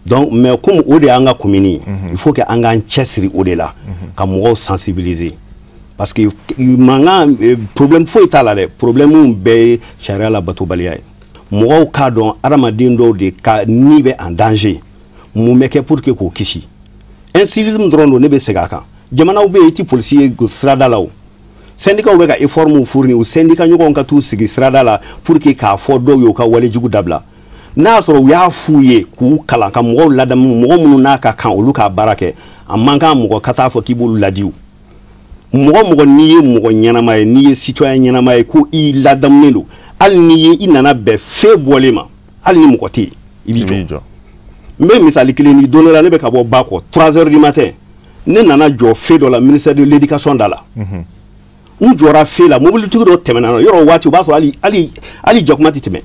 donc mais comme o de y'an ka commune il faut que an k'an cɛsiri o de la ka mɔgɔw sensibiliser parce que mankan problème foyi t'a la dɛ problème bɛɛ ye sariya la batobaliya ye mɔgɔw k'a dɔn adamaden dɔw de ka ni bɛ en danger mun bɛ kɛ pour que k'o kisi incivisme dɔrɔn don ne bɛ segin a kan jamanaw bɛ yen i ti polisi ye sirada la o syndicat bɛ ka effort mun fourni o syndicat ɲɔgɔnw ka t'u sigi sirada la pour que k'a fɔ dɔw ye u ka walejugu dabila n'a sɔrɔ u y'a f'u ye k'u kalan ka mɔgɔw ladamu mɔgɔ minnu n'a ka kan olu k'a baara kɛ a man kan mɔgɔ ka taa fɔ k'i b'olu ladiw mɔgɔ n'i ye mɔgɔ ɲɛnama ye n'i ye citoyen ɲɛnama ye ko i ladamunen don hali n'i ye i nana bɛn fee bɔlen ma hali ni mɔgɔ tɛ yen i b'i jɔ n bɛ misali kelen di don dɔ la ne bɛ ka bɔ ba kɔ 3 heures du matin ne nana jɔ fee dɔ la ministère de l'éducation da la n jɔra fee la mobilitigi dɔ tɛmɛna yɔrɔ o waati o b'a sɔrɔ hali jakuma tɛ tɛmɛ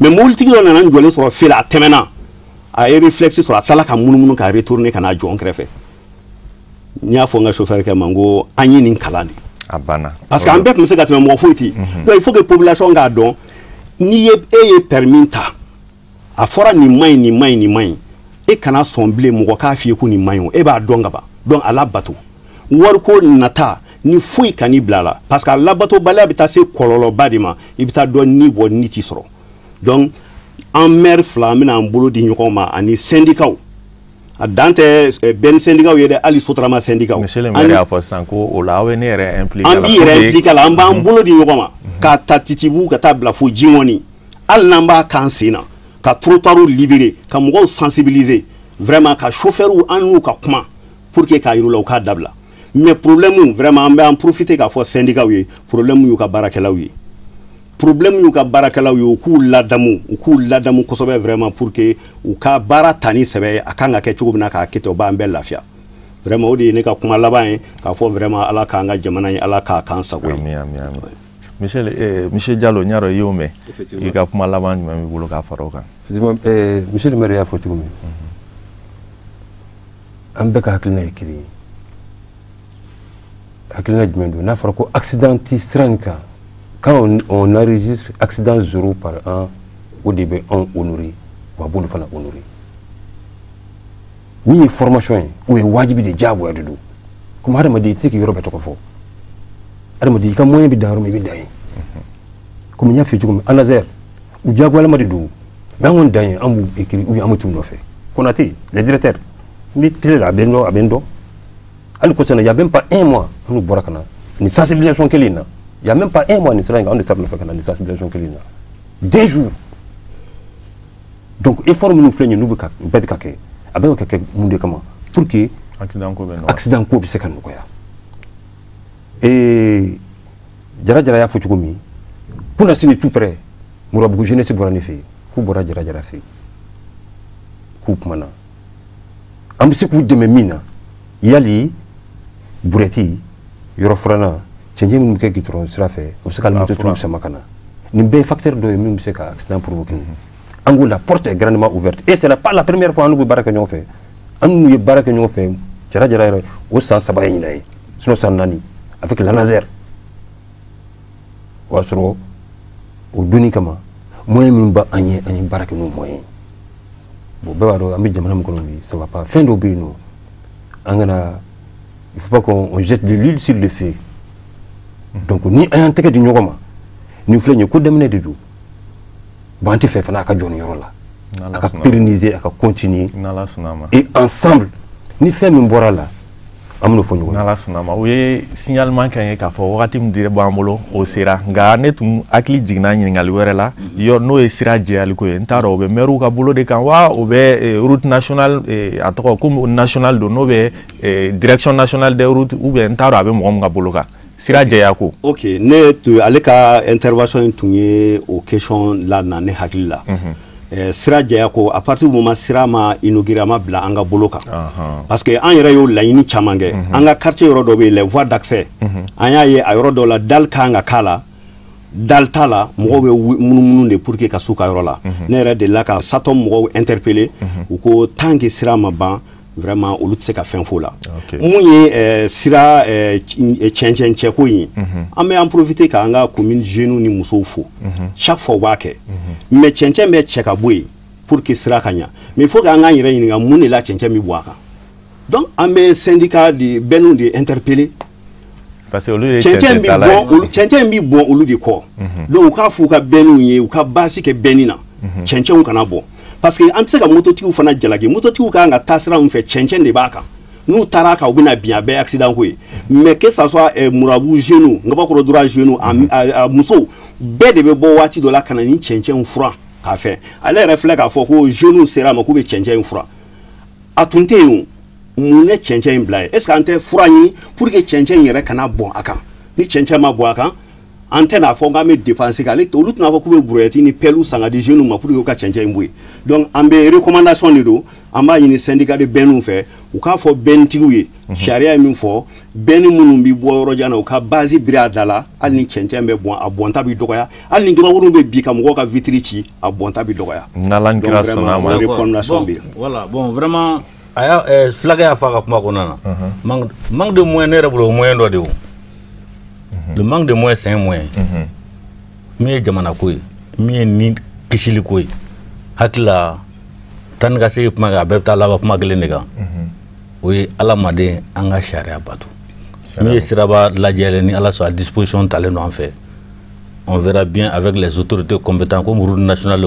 mais mobilitigi dɔ nana n jɔlen sɔrɔ fee la a tɛmɛna a ye réflexe sɔrɔ a tilala ka munumunu ka retourner ka n'a jɔ n kɛrɛfɛ n y'a fɔ n ka chauffeur kɛ ma n ko an ye nin kalan de a banna parce que an bɛɛ tun bɛ se ka tɛmɛ mɔgɔ foyi tɛ yen donc il faut que population k'a dɔn n'i ye e ye permis ta a fɔra nin maɲi nin maɲi nin maɲi e kana sɔn bilen mɔgɔ k'a f'i ye ko nin maɲi o e b'a dɔn ka ban donc a labato wariko nata ni foyi kan'i bila la parce que a labatobaliya bɛ taa se kɔlɔlɔba de ma i bɛ taa dɔn ni bɔ ni t'i sɔrɔ donc an maire fila an bɛna an bolo di ɲɔgɔn ma ani syndicats a dan tɛ bɛn syndicats ye dɛ hali sotarama syndicats monsieur le maire y'a fɔ sisan ko o la aw bɛ ne yɛrɛ impliqué an b'i yɛrɛ impliqué la an b'an bolo di ɲɔgɔn ma ka ta titibu ka taa bila fo jiŋɔni hali n'an b'a k'an sen na ka trottoirs libérer ka mɔgɔw sensibiliser vraiment ka chauffeurs an n'u ka kuma pour que k'a yir'u la u k'a dabila mais problème vraiment an bɛ an profiter k'a fɔ syndicats ye problème y'u ka baarakɛlaw ye problème y'u ka baarakɛlaw ye u k'u ladamu kosɛbɛ vraiment pour que u ka baara ta ni sɛbɛ a kan ka kɛ cogo min na k'a kɛ ten o b'an bɛɛ lafiya vraiment o de ye ne ka kuma laban ye k'a fɔ vraiment ala k'an ka jamana ye ala k'a k'an sago ye monsieur Diallo ɲa dɔn i y'o mɛn i ka kuma laban jumɛn b'i bolo k'a fara o kan monsieur le maire y'a fɔ cogo min an bɛɛ ka hakilina ye kelen ye hakilina jumɛn don n'a fɔra ko accident ti sira nin kan quand on enregistre accident 0 par an o de bɛ anw honorer wa b'olu fana honorer min ye formation ye o ye wajibi de diyagoya de don comme hadamaden i tɛ se k'i yɔrɔ bɛɛ tɔgɔ fɔ hadamaden i ka moyen bɛ dan yɔrɔ min i bɛ dan yen comme n y'a f'i ye cogo min ANASER u diyagoyalama de don mais an kɔni dan ye an b'u écrit ou bien an bɛ t'u nɔfɛ Konaté le directeur n bɛ télé la a bɛ n dɔn hali kosɛbɛ il y a même pas un mois an n'u bɔra ka na ni sensibilisation kelen in na il y a même pas un mois ni sera on de tape nɔfɛ ka na ni sensibilisation kelen in na 2 jours donc effort minnu filɛ nin ye n'u bɛɛ bɛ ka kɛ a bɛ ka kɛ mun de kama pour que accident ko bɛ se ka nɔgɔya Jara y'a fɔ cogo min kuna sini tout près Murabugu jeunesse bɔra ne fɛ yen k'u bɔra Jara fɛ yen k'u kumana an bɛ se k'u dɛmɛ min na yali burɛti yɔrɔ filanan cɛncɛn minnu bɛ kɛ gitɔrɔn sira fɛ o bɛ se ka moto turu sama ka na nin bɛɛ ye facteur dɔ ye min bɛ se ka accident provoquer an ko la porte est grandement ouverte et c'est pas la première fois an n'u bɛ baara kɛ ɲɔgɔn fɛ an n'u ye baara kɛ ɲɔgɔn fɛ Jara yɛrɛ o san 3 ye ɲinan ye sinon san 4 avec l'ANASER o y'a sɔrɔ o donni kama moyen min b'an ye an ye baara kɛ n'o moyen bon bɛɛ b'a dɔn an bɛ jamana min kɔnɔ bi ça va pas fɛn dɔw bɛ yen nɔ an kana il faut pas qu'on jette de l'huile sur le feu donc ni an y'an tɛgɛ di ɲɔgɔn ma nin filɛ nin ye ko daminɛ de don bon an tɛ fɛ fana a ka jɔ nin yɔrɔ la a ka pérenniser a ka continuer et ensemble ni fɛn min bɔra la an bɛn'o fɔ ɲɔgɔn ye n'ala sɔnna ma o ye signalement kɛ n ye k'a fɔ wagati min dirɛ b'an bolo o sera nka ne tun hakili jiginna ɲininkali wɛrɛ la n'o ye sira jɛyaliko ye n t'a dɔn o bɛ maires ka bolo de kan wa o bɛ route nationale a tɔgɔ comme national don n'o bɛ direction nationale des routes ou bien n t'a dɔn a bɛ mɔgɔ min ka bolo kan sira jɛyako. ok ne ale ka intervention in tun ye o question la na ne hakili la. Sira jɛya ko à partir du moment sira ma inauguré ma bila an ka bolo kan parce que an yɛrɛ y'o laɲini caman kɛ an ka quartier yɔrɔ dɔ bɛ yen les voies d'accès an y'a ye a yɔrɔ dɔ la dalle kan ka k'a la dalle t'a la mɔgɔw bɛ munumunu de pour que ka s'u ka yɔrɔ la ne yɛrɛ delila ka satɔ mɔgɔw interpeller u ko tant que sira ma ban vraiment olu tɛ se ka fɛn f'o la mun ye sira cɛncɛn cɛko in ye an bɛ en profiter k'an ka commune jeunes ni musow fo chaque fois u b'a kɛ mais cɛncɛn bɛ cɛ ka bɔ yen pour que sira ka ɲa mais il faut k'an k'an yɛrɛ ɲininka mun de la cɛncɛn bɛ bɔ a kan donc an bɛ syndicat de bɛnnu de interpeller parce que olu cɛncɛn bi bɔn olu de kɔ donc u k'a f'u ka bɛnniw ye u ka base kɛ bɛnni na cɛncɛnw kana bɔ parce que an tɛ se ka mototigiw fana jalaki mototigiw kan ka taa sira min fɛ cɛncɛn de b'a kan n'u taara kan u bɛna bin a bɛɛ accident ko ye mais que ça soit murabu jeunes ngabakɔrɔ droit jeunes a musow bɛɛ de bɛ bɔ waati dɔ la ka na ni cɛncɛnw furan k'a fɛ ale yɛrɛ filɛ k'a fɔ ko jeunes sera a ma k'u bɛ cɛncɛn furan a tun tɛ yen mun ye cɛncɛn in bila ye est ce que an tɛ fura ɲini pour que cɛncɛn in yɛrɛ kana bɔn a kan ni cɛncɛn ma bɔn a kan an tɛ n'a fɔ k'an bɛ dépenser k'ale olu tɛna fɔ k'u bɛ brouette ni pelle san ka di jeunes ma pour que u ka cɛncɛn in bɔ yen donc an bɛ recommandation de don an b'a ɲini syndicat de bɛnniw fɛ u k'a fɔ bɛnnitigiw ye sariya ye min fɔ bɛnni minnu bɛ bɔ yɔrɔ jan na u ka base biri a da la hali ni cɛncɛn bɛ bɔn a bɔnta bɛ dɔgɔya hali ni gabakurun bɛ bin ka mɔgɔw ka vitre ci a bɔnta bɛ dɔgɔya n'Ala ni kira sɔnna a ma recommandation bɛ yen voilà bon vraiment aya fulakɛ y'a fɔ a ka kuma kɔnɔna na manque de moyens ne yɛrɛ bolo o moyen dɔ de o le manque de moyens c'est un moyen min ye jamana ko ye min ye ni kisili ko ye hakili la tan ni ka segin kuma kan a bɛɛ bɛ taa laban kuma kelen de kan o ye adamaden an ka sariya bato min ye siraba lajɛlen ni ala sɔn a disposition talen don an fɛ on verra bien avec les autorités compétentes comme route nationale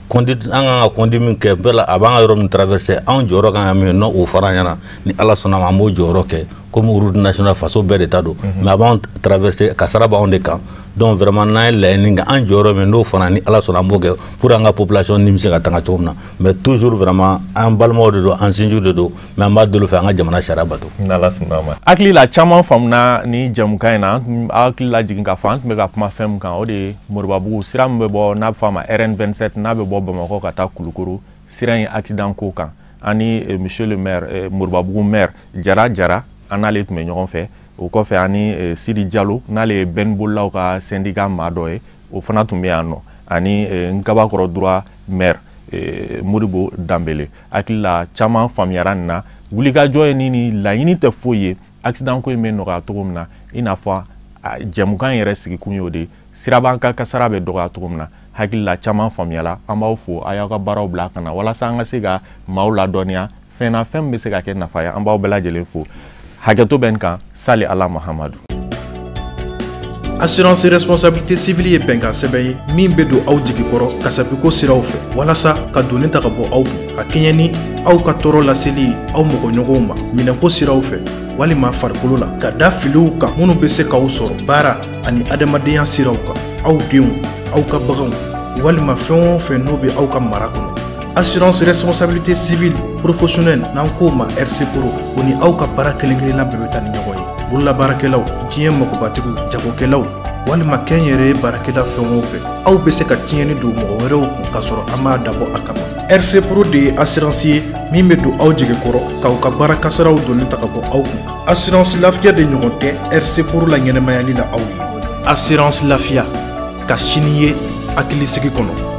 conduite an kan ka conduite min kɛ bɛɛ la a b'an ka yɔrɔ min traverser anw jɔyɔrɔ kan ka min n'o o fara an ɲɛna ni ala sɔnna ma an b'o jɔyɔrɔ kɛ comme route nationale faso bɛɛ de ta don mais a b'an traverser ka sara b'anw de kan donc vraiment n'an ye laɲini kɛ an jɔyɔrɔ min n'o fana ni ala sɔnna an b'o kɛ pour an ka population nimisi ka tanga cogo min na mais toujours vraiment an balimaw de don an sinjiw de don mais an b'a deli fɛ an ka jamana sariya bato n'Ala sɔnna ma hakili la caman faamuna ni jamukan in na hakili la jigin k'a fɔ an tun bɛ ka kuma fɛn min kan o de ye Moribabugu sira min bɛ bɔ n'a bɛ fɔ a ma RN27 n'a bɛ bɔ Bamakɔ ka taa Kulukoro sira in accident ko kan ani monsieur le maire Moribabugu maire Jara an n'ale tun bɛ ɲɔgɔn fɛ o kɔfɛ ani Sidi Jalo n'ale ye bɛnnibolilaw ka syndicat maa dɔ ye o fana tun bɛ yan nɔ ani Ngabakɔrɔ droit maire Modibo Danbele hakili la caman faamuyara nin na wulikajɔ ye ni laɲini tɛ foyi ye accident ko in bɛ nɔgɔya cogo min na i n'a fɔ jɛmukan yɛrɛ sigikun y'o de siraba ka kasara bɛ dɔgɔya cogo min na hakili la caman faamuyala an b'aw fo a y'aw ka baaraw bila ka na walasa an ka se ka maaw ladɔnniya fɛn na fɛn min bɛ se ka kɛ nafa ye an b'aw bɛɛ lajɛlen fo hakɛto bɛ n kan sali ala mahamadu assurance responsabilité civile ye bɛnkan sɛbɛn ye min bɛ don aw jigi kɔrɔ kasabiko siraw fɛ walasa ka donni ta ka bɔ aw kun ka kɛɲɛ ni aw ka tɔɔrɔ laseli aw mɔgɔɲɔgɔnw ma minɛko siraw fɛ walima farikolo la ka da filiw kan minnu bɛ se k'aw sɔrɔ baara ani adamadenya siraw kan aw denw aw ka baganw walima fɛn o fɛn n'o bɛ aw ka mara kɔnɔ assurance responsabilité civile professionnelle n'an k'o ma RC Pro o ni aw ka baara kelen-kelenna bɛɛ bɛ taa ni ɲɔgɔn ye bololabaarakɛlaw diɲɛ magobatigiw jagokɛlaw walima kɛnyɛrɛ baarakɛla fɛn o fɛn aw bɛ se ka tiɲɛni don mɔgɔ wɛrɛw kun k'a sɔrɔ an m'a dabɔ a kama RC Pro de ye assurance ye min bɛ don aw jigi kɔrɔ k'aw ka baara kasaraw donni ta ka bɔ aw kun assurance lafiya de ɲɔgɔn tɛ RC Pro la ɲɛnɛmayali la aw ye assurance lafiya ka sini ye hakilisigi kɔnɔ